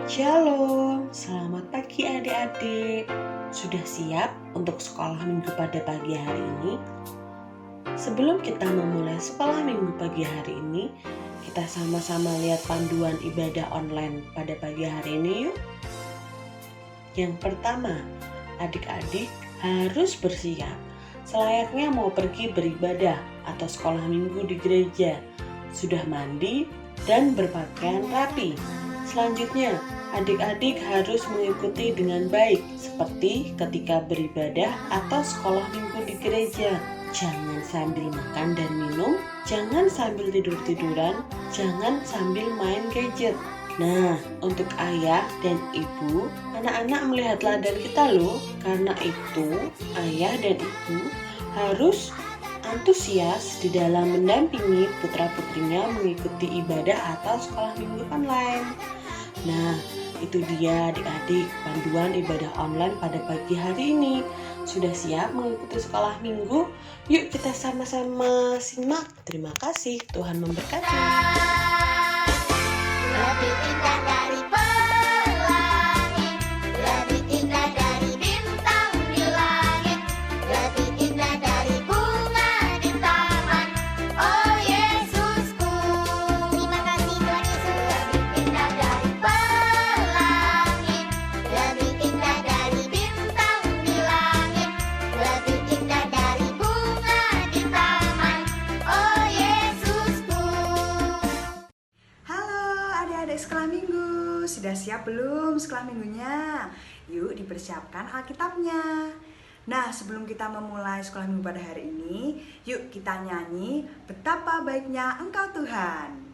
Shalom, selamat pagi adik-adik. Sudah siap untuk sekolah minggu pada pagi hari ini? Sebelum kita memulai sekolah minggu pagi hari ini, kita sama-sama lihat panduan ibadah online pada pagi hari ini yuk. Yang pertama, adik-adik harus bersiap selayaknya mau pergi beribadah atau sekolah minggu di gereja. Sudah mandi dan berpakaian rapi. Selanjutnya, adik-adik harus mengikuti dengan baik seperti ketika beribadah atau sekolah minggu di gereja. Jangan sambil makan dan minum, jangan sambil tidur-tiduran, jangan sambil main gadget. Nah, untuk ayah dan ibu, anak-anak melihat teladan kita loh. Karena itu, ayah dan ibu harus antusias di dalam mendampingi putra-putrinya mengikuti ibadah atau sekolah minggu online. Nah, itu dia adik-adik panduan ibadah online pada pagi hari ini. Sudah siap mengikuti sekolah minggu? Yuk kita sama-sama simak. Terima kasih, Tuhan memberkati. Lebih indah dari pelangi, lebih indah dari bintang di langit, lebih indah dari bunga di taman. Oh Yesusku, terima kasih Tuhan Yesus. Lebih indah dari pelangi, lebih indah dari bintang di langit, lebih indah dari bunga di taman. Oh Yesusku. Halo adik-adik sekolah minggu, sudah siap belum sekolah minggunya? Yuk dipersiapkan Alkitabnya. Nah, sebelum kita memulai sekolah minggu pada hari ini, yuk kita nyanyi Betapa Baiknya Engkau Tuhan.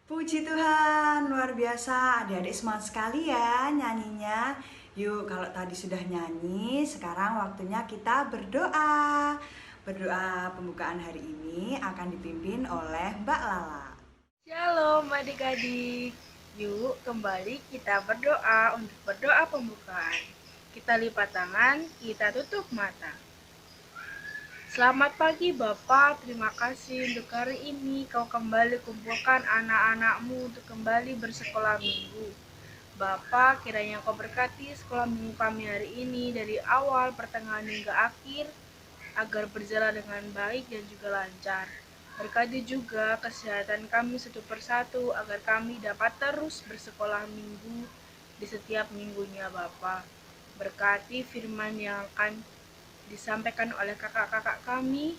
Puji Tuhan, luar biasa. Adik-adik semangat sekali ya nyanyinya. Yuk, kalau tadi sudah nyanyi, sekarang waktunya kita berdoa. Berdoa pembukaan hari ini akan dipimpin oleh Mbak Lala. Shalom adik-adik. Yuk kembali kita berdoa untuk berdoa pembukaan. Kita lipat tangan, kita tutup mata. Selamat pagi Bapak, terima kasih untuk hari ini Kau kembali kumpulkan anak-anakmu untuk kembali bersekolah minggu. Bapak, kiranya Kau berkati sekolah minggu kami hari ini dari awal, pertengahan hingga akhir, agar berjalan dengan baik dan juga lancar. Berkati juga kesehatan kami satu persatu agar kami dapat terus bersekolah minggu di setiap minggunya Bapak. Berkati firman yang akan disampaikan oleh kakak-kakak kami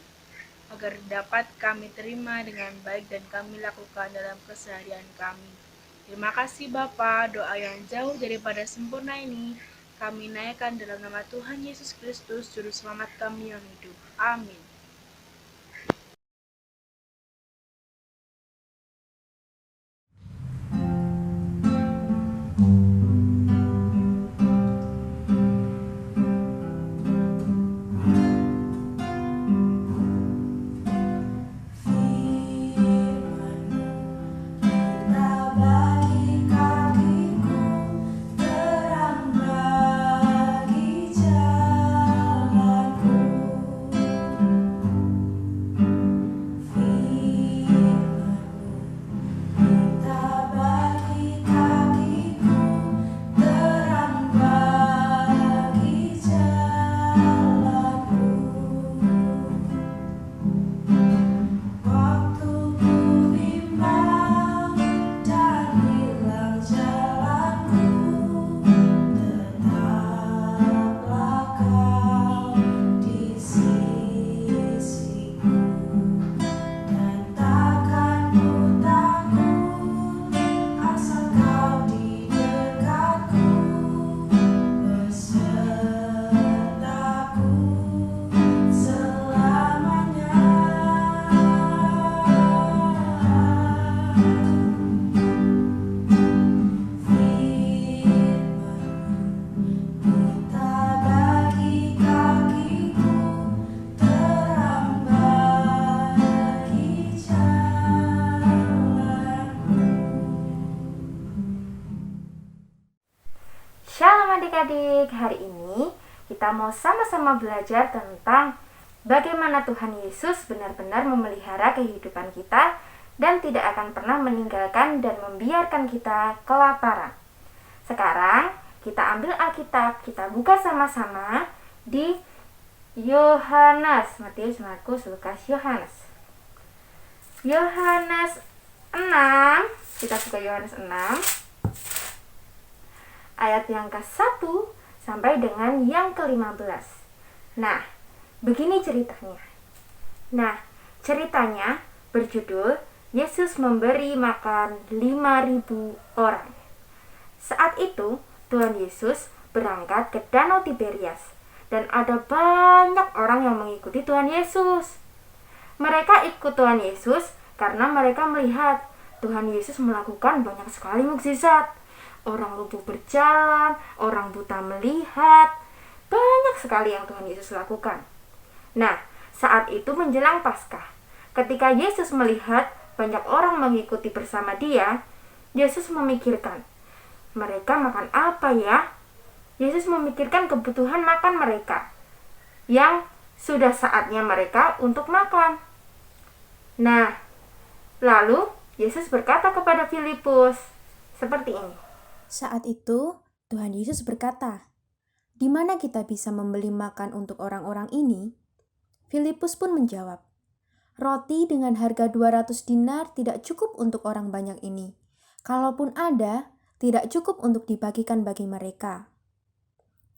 agar dapat kami terima dengan baik dan kami lakukan dalam keseharian kami. Terima kasih Bapa, doa yang jauh daripada sempurna ini kami naikkan dalam nama Tuhan Yesus Kristus, Juru Selamat kami yang hidup. Amin. Bagi kakiku terang adik-adik, hari ini kita mau sama-sama belajar tentang bagaimana Tuhan Yesus benar-benar memelihara kehidupan kita dan tidak akan pernah meninggalkan dan membiarkan kita kelaparan. Sekarang kita ambil Alkitab, kita buka sama-sama di Yohanes, Matius, Markus, Lukas, Yohanes. Yohanes 6, kita buka Yohanes 6 ayat yang ke-1 sampai dengan yang ke-15. Nah, begini ceritanya. Ceritanya berjudul Yesus memberi makan 5.000 orang. Saat itu Tuhan Yesus berangkat ke Danau Tiberias dan ada banyak orang yang mengikuti Tuhan Yesus. Mereka ikut Tuhan Yesus karena mereka melihat Tuhan Yesus melakukan banyak sekali mukjizat. Orang lumpuh berjalan, orang buta melihat. Banyak sekali yang Tuhan Yesus lakukan. Nah, saat itu menjelang Paskah, ketika Yesus melihat banyak orang mengikuti bersama dia, Yesus memikirkan, mereka makan apa ya? Yesus memikirkan kebutuhan makan mereka, yang sudah saatnya mereka untuk makan. Nah, lalu Yesus berkata kepada Filipus seperti ini. Saat itu, Tuhan Yesus berkata, "Di mana kita bisa membeli makan untuk orang-orang ini?" Filipus pun menjawab, "Roti dengan harga 200 dinar tidak cukup untuk orang banyak ini. Kalaupun ada, tidak cukup untuk dibagikan bagi mereka."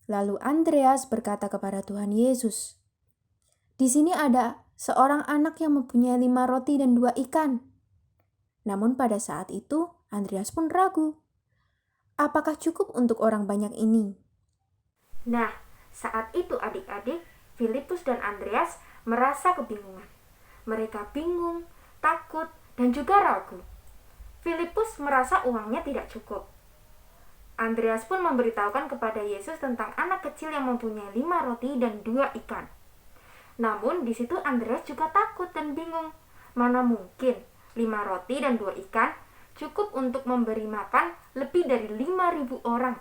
Lalu Andreas berkata kepada Tuhan Yesus, "Di sini ada seorang anak yang mempunyai 5 roti dan 2 ikan." Namun pada saat itu, Andreas pun ragu. Apakah cukup untuk orang banyak ini? Nah, saat itu adik-adik, Filipus dan Andreas merasa kebingungan. Mereka bingung, takut, dan juga ragu. Filipus merasa uangnya tidak cukup. Andreas pun memberitahukan kepada Yesus tentang anak kecil yang mempunyai 5 roti dan 2 ikan. Namun di situ Andreas juga takut dan bingung. Mana mungkin 5 roti dan 2 ikan cukup untuk memberi makan lebih dari 5.000 orang.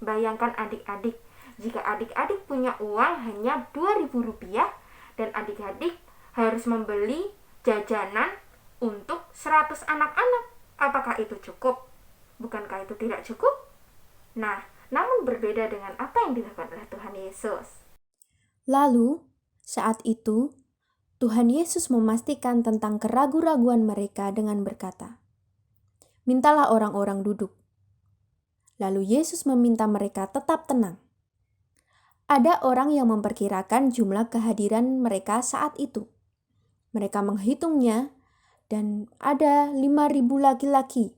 Bayangkan adik-adik, jika adik-adik punya uang hanya 2.000 rupiah dan adik-adik harus membeli jajanan untuk 100 anak-anak. Apakah itu cukup? Bukankah itu tidak cukup? Nah, namun berbeda dengan apa yang dilakukan oleh Tuhan Yesus. Lalu, saat itu, Tuhan Yesus memastikan tentang keraguan-raguan mereka dengan berkata, "Mintalah orang-orang duduk." Lalu Yesus meminta mereka tetap tenang. Ada orang yang memperkirakan jumlah kehadiran mereka saat itu. Mereka menghitungnya dan ada 5.000 laki-laki.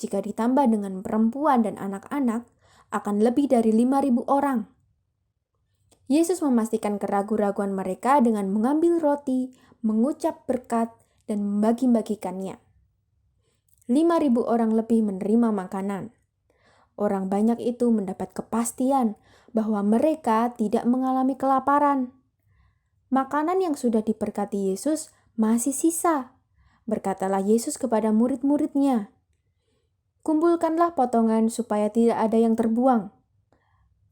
Jika ditambah dengan perempuan dan anak-anak, akan lebih dari 5.000 orang. Yesus memastikan keraguan-raguan mereka dengan mengambil roti, mengucap berkat, dan membagi-bagikannya. 5.000 orang lebih menerima makanan. Orang banyak itu mendapat kepastian bahwa mereka tidak mengalami kelaparan. Makanan yang sudah diberkati Yesus masih sisa. Berkatalah Yesus kepada murid-muridnya, "Kumpulkanlah potongan supaya tidak ada yang terbuang."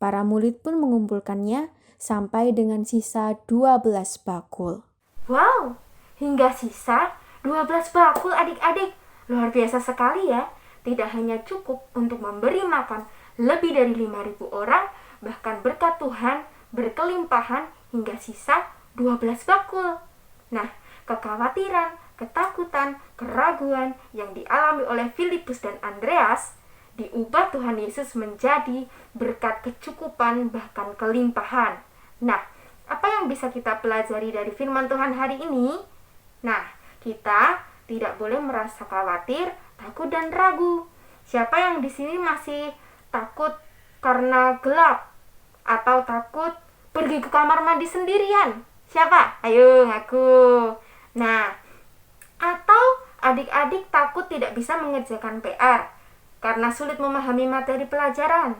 Para murid pun mengumpulkannya sampai dengan sisa 12 bakul. Wow, hingga sisa 12 bakul adik-adik. Luar biasa sekali ya. Tidak hanya cukup untuk memberi makan lebih dari 5.000 orang, bahkan berkat Tuhan berkelimpahan hingga sisa 12 bakul. Nah, kekhawatiran, ketakutan, keraguan yang dialami oleh Filipus dan Andreas diubah Tuhan Yesus menjadi berkat kecukupan bahkan kelimpahan. Nah, apa yang bisa kita pelajari dari firman Tuhan hari ini? Nah, kita tidak boleh merasa khawatir, takut, dan ragu. Siapa yang di sini masih takut karena gelap? Atau takut pergi ke kamar mandi sendirian? Siapa? Ayo ngaku. Nah, atau adik-adik takut tidak bisa mengerjakan PR karena sulit memahami materi pelajaran?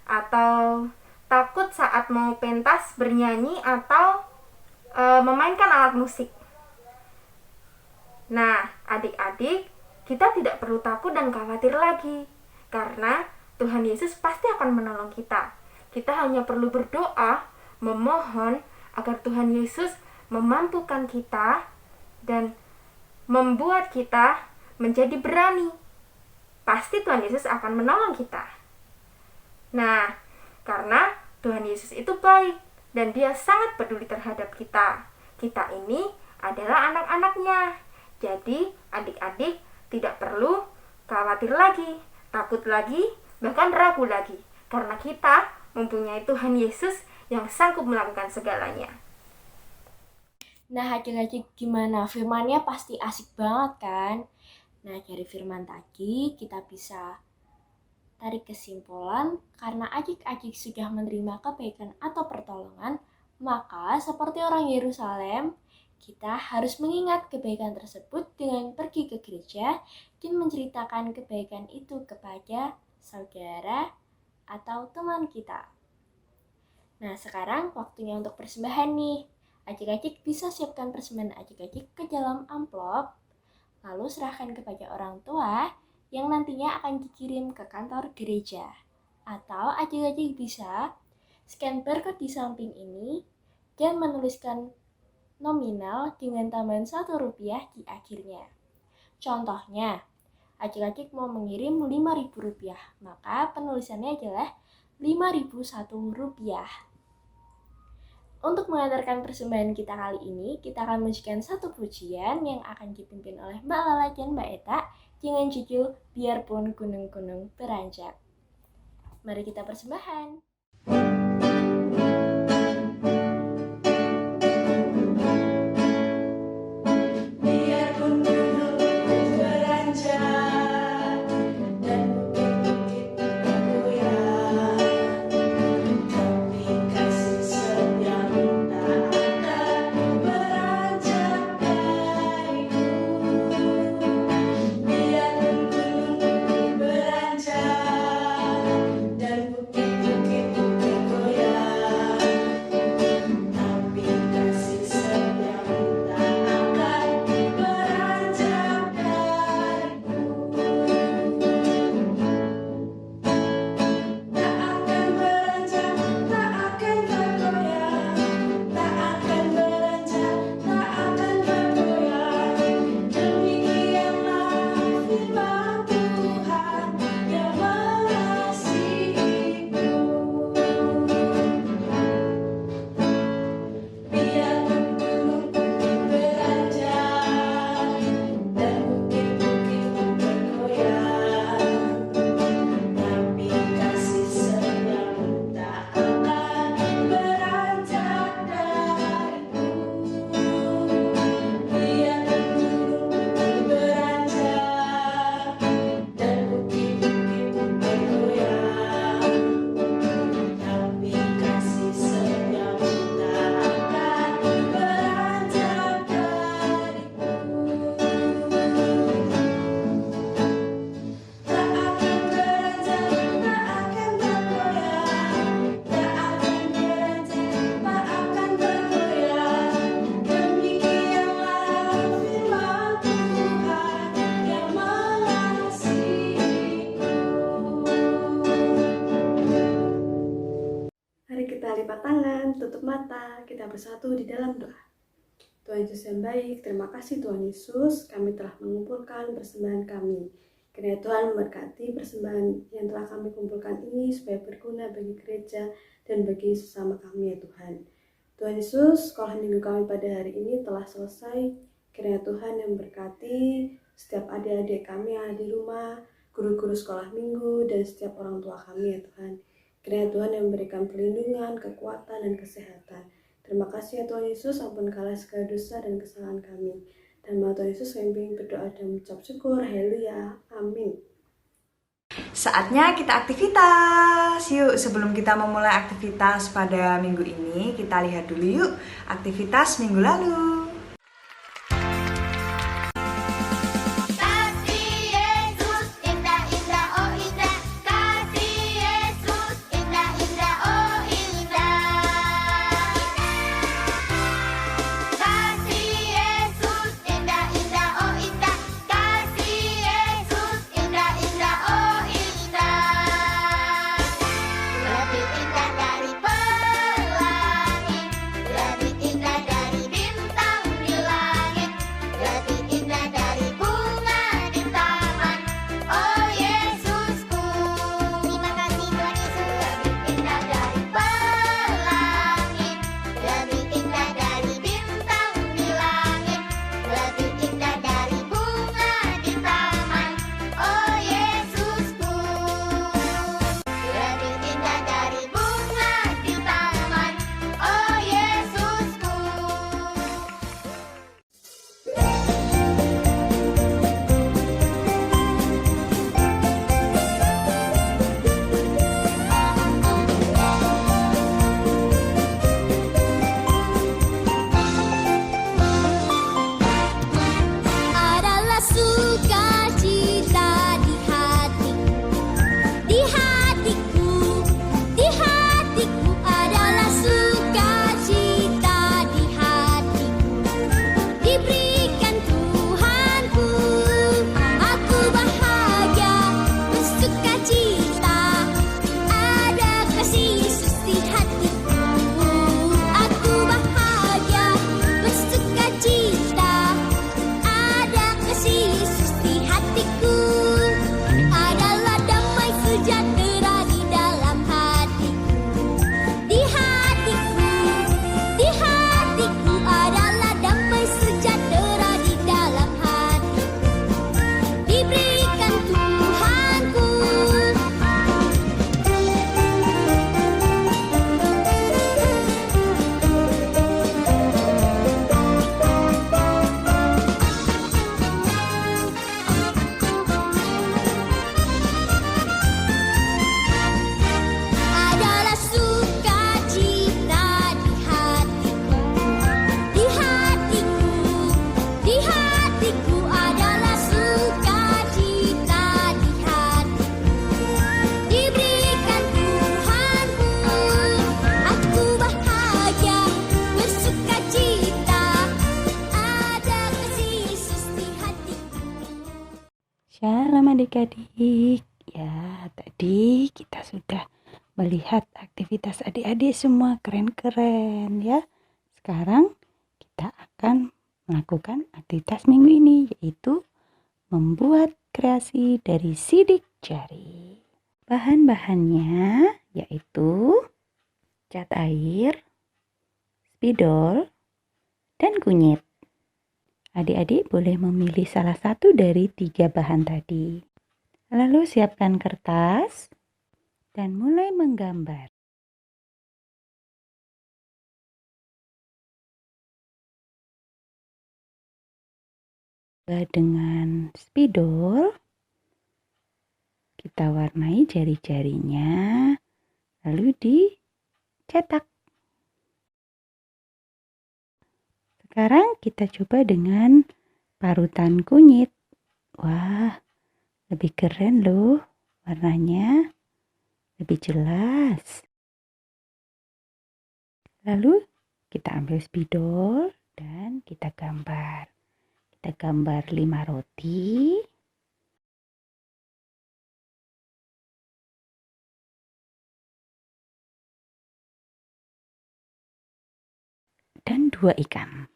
Atau takut saat mau pentas, bernyanyi, atau memainkan alat musik? Nah, adik-adik, kita tidak perlu takut dan khawatir lagi, karena Tuhan Yesus pasti akan menolong kita. Kita hanya perlu berdoa, memohon agar Tuhan Yesus memampukan kita dan membuat kita menjadi berani. Pasti Tuhan Yesus akan menolong kita. Nah, karena Tuhan Yesus itu baik dan Dia sangat peduli terhadap kita. Kita ini adalah anak-anaknya. Jadi, adik-adik tidak perlu khawatir lagi, takut lagi, bahkan ragu lagi. Karena kita mempunyai Tuhan Yesus yang sanggup melakukan segalanya. Nah, adik-adik gimana? Firmannya pasti asik banget kan? Nah, dari firman tadi kita bisa tarik kesimpulan karena adik-adik sudah menerima kebaikan atau pertolongan, maka seperti orang Yerusalem, kita harus mengingat kebaikan tersebut dengan pergi ke gereja dan menceritakan kebaikan itu kepada saudara atau teman kita. Nah, sekarang waktunya untuk persembahan nih. Adik-adik bisa siapkan persembahan adik-adik ke dalam amplop, lalu serahkan kepada orang tua yang nantinya akan dikirim ke kantor gereja. Atau adik-adik bisa scan barcode di samping ini dan menuliskan nominal dengan tambahan Rp1 di akhirnya. Contohnya, adik-adik mau mengirim Rp5.000, maka penulisannya adalah Rp5.001. Untuk mengantarkan persembahan kita kali ini, kita akan menyanyikan satu pujian yang akan dipimpin oleh Mbak Lala dan Mbak Eta dengan judul Biarpun Gunung-Gunung Beranjak. Mari kita persembahan. lipat tangan, tutup mata, kita bersatu di dalam doa. Tuhan Yesus yang baik, terima kasih Tuhan Yesus, kami telah mengumpulkan persembahan kami. Kiranya Tuhan memberkati persembahan yang telah kami kumpulkan ini supaya berguna bagi gereja dan bagi sesama kami ya Tuhan. Tuhan Yesus, sekolah minggu kami pada hari ini telah selesai. Kiranya Tuhan yang memberkati setiap adik-adik kami yang ada di rumah, guru-guru sekolah minggu, dan setiap orang tua kami ya Tuhan. Kiranya Tuhan yang memberikan perlindungan, kekuatan, dan kesehatan. Terima kasih ya Tuhan Yesus, ampunkanlah segala dosa dan kesalahan kami. Dan Tuhan Yesus kami berdoa dan mengucap syukur. Haleluya. Amin. Saatnya kita aktivitas. Yuk, sebelum kita memulai aktivitas pada minggu ini, kita lihat dulu yuk aktivitas minggu lalu. adik-adik. Ya, tadi kita sudah melihat aktivitas adik-adik semua keren-keren ya. Sekarang kita akan melakukan aktivitas minggu ini, yaitu membuat kreasi dari sidik jari. Bahan-bahannya yaitu cat air, spidol, dan kunyit. Adik-adik boleh memilih salah satu dari 3 bahan tadi. Lalu siapkan kertas dan mulai menggambar. Dengan spidol, kita warnai jari-jarinya, lalu dicetak. Sekarang kita coba dengan parutan kunyit. Wah, lebih keren loh warnanya, lebih jelas. Lalu kita ambil spidol dan kita gambar. Kita gambar 5 roti. Dan 2 ikan.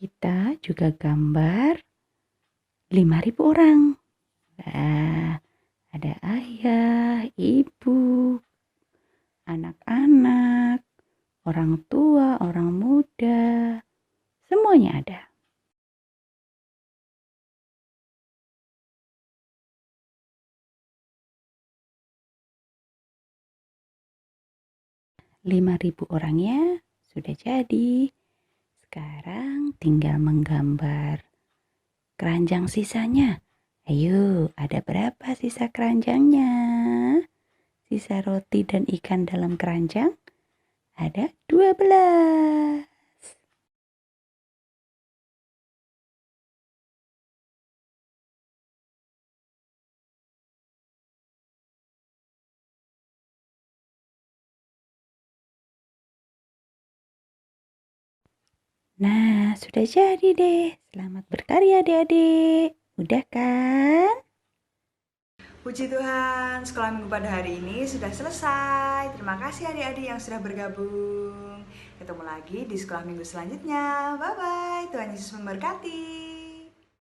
Kita juga gambar 5.000 orang. Nah, ada ayah, ibu, anak-anak, orang tua, orang muda, semuanya ada. .5.000 orangnya sudah jadi. Sekarang tinggal menggambar keranjang sisanya. Ayo, ada berapa sisa keranjangnya? Sisa roti dan ikan dalam keranjang ada 12. Nah, sudah jadi deh. Selamat berkarya adik-adik. Udah kan? Puji Tuhan, sekolah minggu pada hari ini sudah selesai. Terima kasih adik-adik yang sudah bergabung. Ketemu lagi di sekolah minggu selanjutnya. Bye-bye, Tuhan Yesus memberkati.